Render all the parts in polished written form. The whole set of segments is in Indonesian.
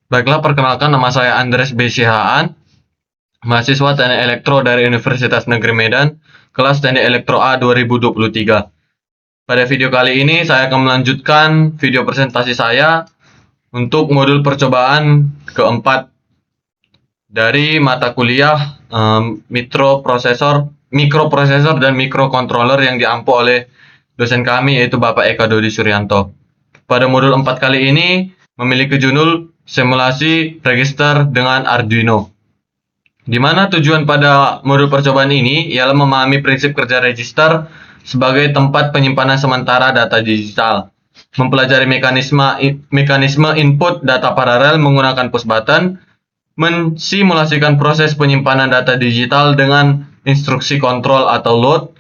Baiklah, perkenalkan nama saya Andres B. Sihaan, mahasiswa Teknik Elektro dari Universitas Negeri Medan, kelas Teknik Elektro A 2023. Pada video kali ini saya akan melanjutkan video presentasi saya untuk modul percobaan keempat dari mata kuliah mikroprosesor dan mikrokontroler yang diampu oleh dosen kami yaitu Bapak Eka Dodi Suryanto. Pada modul 4 kali ini memiliki judul simulasi register dengan Arduino. Di mana tujuan pada modul percobaan ini ialah memahami prinsip kerja register sebagai tempat penyimpanan sementara data digital, mempelajari mekanisme input data paralel menggunakan push button, mensimulasikan proses penyimpanan data digital dengan instruksi kontrol atau load,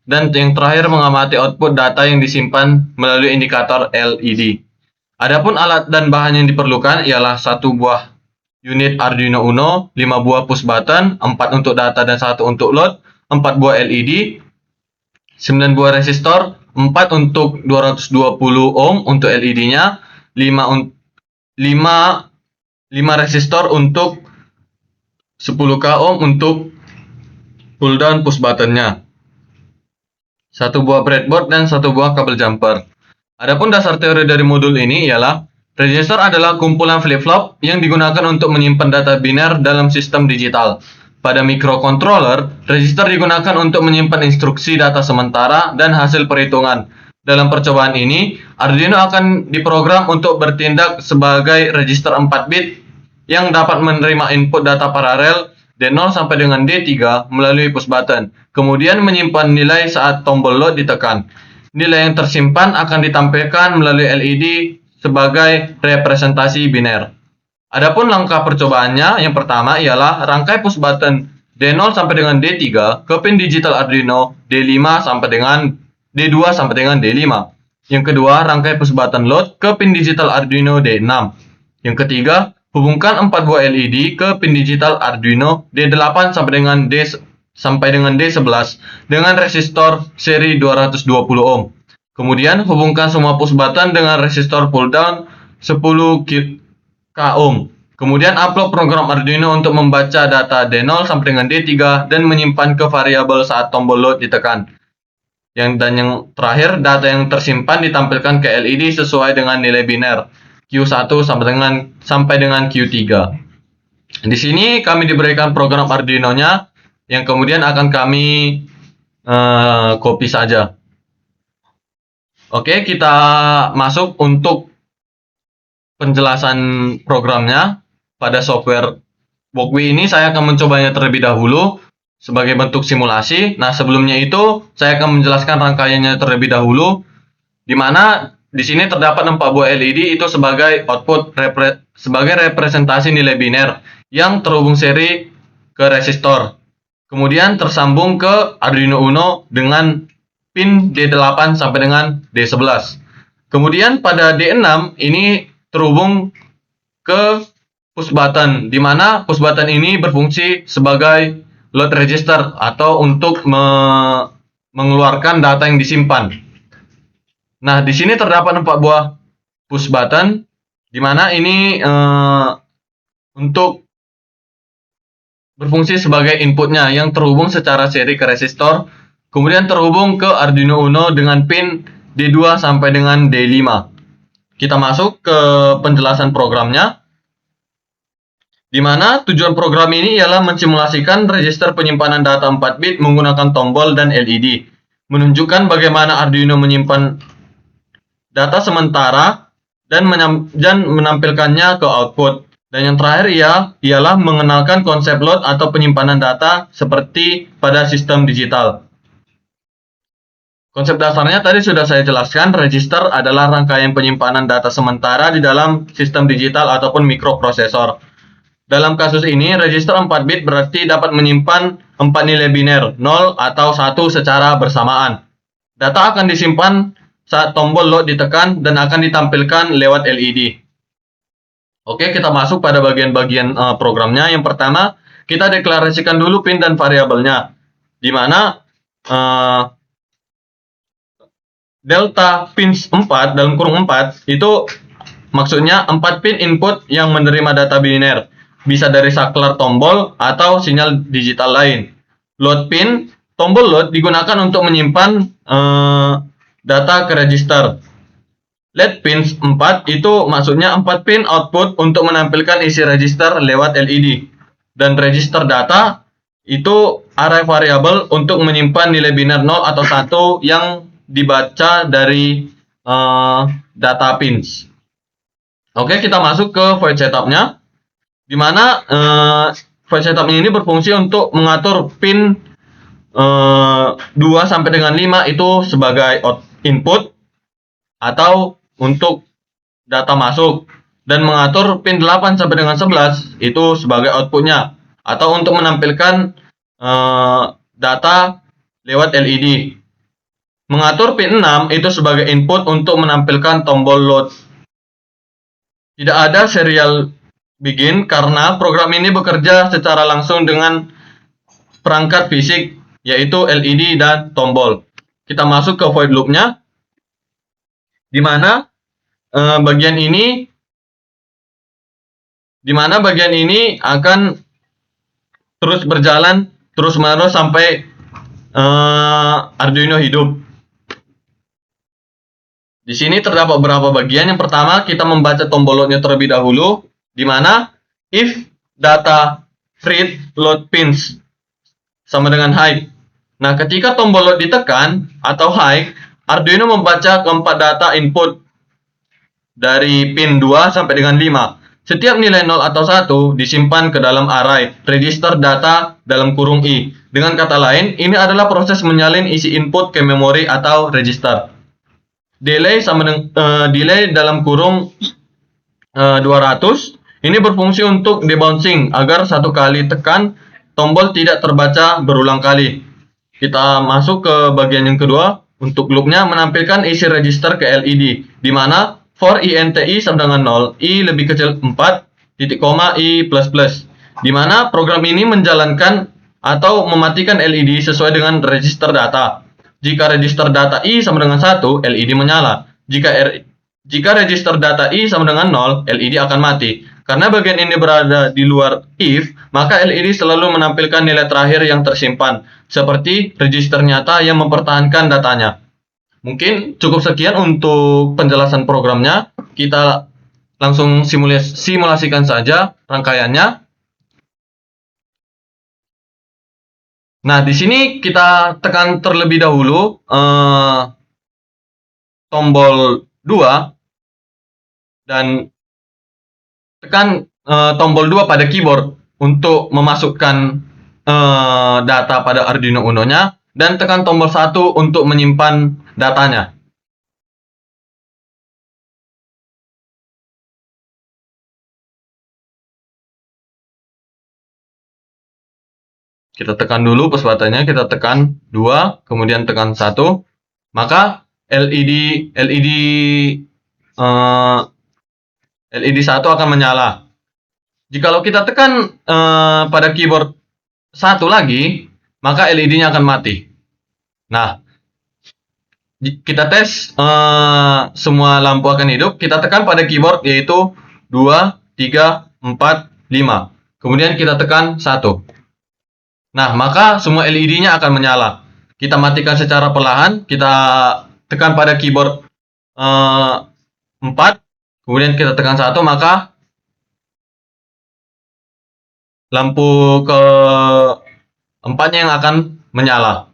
dan yang terakhir mengamati output data yang disimpan melalui indikator LED. Adapun alat dan bahan yang diperlukan ialah 1 buah unit Arduino Uno, 5 buah push button, 4 untuk data dan 1 untuk load, 4 buah LED, 9 buah resistor, 4 untuk 220 ohm untuk LED-nya, 5 resistor untuk 10k ohm untuk pull down push button-nya, 1 buah breadboard dan 1 buah kabel jumper. Adapun dasar teori dari modul ini ialah register adalah kumpulan flip-flop yang digunakan untuk menyimpan data biner dalam sistem digital. Pada microcontroller, register digunakan untuk menyimpan instruksi data sementara dan hasil perhitungan. Dalam percobaan ini, Arduino akan diprogram untuk bertindak sebagai register 4 bit yang dapat menerima input data paralel D0 sampai dengan D3 melalui push button, kemudian menyimpan nilai saat tombol load ditekan. Nilai yang tersimpan akan ditampilkan melalui LED sebagai representasi biner. Adapun langkah percobaannya, yang pertama ialah rangkai push button D0 sampai dengan D3 ke pin digital Arduino D5 sampai dengan D2 sampai dengan D5. Yang kedua, rangkai push button load ke pin digital Arduino D6. Yang ketiga, hubungkan 4 buah LED ke pin digital Arduino D8 sampai dengan D11 dengan resistor seri 220 ohm. Kemudian hubungkan semua push button dengan resistor pull down 10k ohm. Kemudian upload program Arduino untuk membaca data D0 sampai dengan D3 dan menyimpan ke variabel saat tombol load ditekan. Yang terakhir, data yang tersimpan ditampilkan ke LED sesuai dengan nilai biner Q1 sampai dengan Q3. Di sini kami diberikan program Arduino-nya yang kemudian akan kami copy saja. Oke, kita masuk untuk penjelasan programnya. Pada software Walkwi ini saya akan mencobanya terlebih dahulu sebagai bentuk simulasi. Nah, sebelumnya itu saya akan menjelaskan rangkaiannya terlebih dahulu, di mana di sini terdapat 4 buah LED itu sebagai output sebagai representasi nilai biner yang terhubung seri ke resistor. Kemudian tersambung ke Arduino Uno dengan pin D8 sampai dengan D11. Kemudian pada D6 ini terhubung ke push button, di mana push button ini berfungsi sebagai load register atau untuk mengeluarkan data yang disimpan. Nah, di sini terdapat 4 buah push button, di mana ini untuk berfungsi sebagai inputnya yang terhubung secara seri ke resistor, kemudian terhubung ke Arduino Uno dengan pin D2 sampai dengan D5. Kita masuk ke penjelasan programnya, di mana tujuan program ini ialah mensimulasikan register penyimpanan data 4 bit menggunakan tombol dan LED, menunjukkan bagaimana Arduino menyimpan data sementara dan menampilkannya ke output. Dan yang terakhir ialah mengenalkan konsep load atau penyimpanan data seperti pada sistem digital. Konsep dasarnya tadi sudah saya jelaskan, register adalah rangkaian penyimpanan data sementara di dalam sistem digital ataupun mikroprosesor. Dalam kasus ini, register 4 bit berarti dapat menyimpan 4 nilai biner, 0 atau 1 secara bersamaan. Data akan disimpan saat tombol load ditekan dan akan ditampilkan lewat LED. Oke, kita masuk pada bagian-bagian programnya. Yang pertama, kita deklarasikan dulu pin dan variabelnya, di mana delta pins 4 dalam kurung 4 itu maksudnya 4 pin input yang menerima data biner, bisa dari saklar tombol atau sinyal digital lain. Load pin, tombol load digunakan untuk menyimpan data ke register. LED pins 4 itu maksudnya 4 pin output untuk menampilkan isi register lewat LED. Dan register data itu array variable untuk menyimpan nilai biner 0 atau 1 yang dibaca dari data pins. Oke, kita masuk ke void setupnya, di mana void setup ini berfungsi untuk mengatur pin 2 sampai dengan 5 itu sebagai input atau untuk data masuk, dan mengatur pin 8 sampai dengan 11 itu sebagai outputnya atau untuk menampilkan data lewat LED. Mengatur pin 6 itu sebagai input untuk menampilkan tombol load. Tidak ada serial begin karena program ini bekerja secara langsung dengan perangkat fisik, yaitu LED dan tombol. Kita masuk ke void loop-nya, di mana bagian ini akan terus berjalan terus-menerus sampai Arduino hidup. Di sini terdapat beberapa bagian. Yang pertama, kita membaca tombol load-nya terlebih dahulu, di mana if data read load pins sama dengan high. Nah, ketika tombol load ditekan atau high, Arduino membaca keempat data input dari pin 2 sampai dengan 5. Setiap nilai 0 atau 1 disimpan ke dalam array register data dalam kurung I. Dengan kata lain, ini adalah proses menyalin isi input ke memori atau register. Delay delay dalam kurung 200 ini berfungsi untuk debouncing agar satu kali tekan tombol tidak terbaca berulang kali. Kita masuk ke bagian yang kedua. Untuk loopnya menampilkan isi register ke LED, di mana for INTI sama dengan 0, I lebih kecil 4, titik koma I plus plus, di mana program ini menjalankan atau mematikan LED sesuai dengan register data. Jika register data I sama dengan 1, LED menyala. Jika register data I sama dengan 0, LED akan mati. Karena bagian ini berada di luar if, maka LED selalu menampilkan nilai terakhir yang tersimpan, seperti register nyata yang mempertahankan datanya. Mungkin cukup sekian untuk penjelasan programnya. Kita langsung simulasikan saja rangkaiannya. Nah, di sini kita tekan terlebih dahulu tombol 2 dan tekan tombol 2 pada keyboard untuk memasukkan data pada Arduino Uno-nya, dan tekan tombol 1 untuk menyimpan datanya. Kita tekan dulu push button-nya, kita tekan 2, kemudian tekan 1, maka LED 1 akan menyala. Jikalau kita tekan pada keyboard 1 lagi, maka LED-nya akan mati. Nah, kita tes semua lampu akan hidup. Kita tekan pada keyboard yaitu 2, 3, 4, 5. Kemudian kita tekan 1. Nah, maka semua LED-nya akan menyala. Kita matikan secara perlahan. Kita tekan pada keyboard 4. Kemudian kita tekan 1, maka lampu keempatnya yang akan menyala.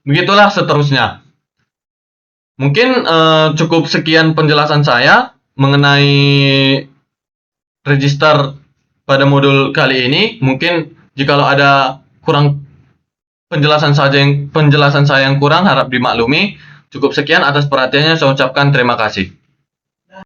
Begitulah seterusnya. Mungkin cukup sekian penjelasan saya mengenai register pada modul kali ini. Mungkin jikalau ada kurang penjelasan saya yang kurang, harap dimaklumi. Cukup sekian atas perhatiannya, saya ucapkan terima kasih.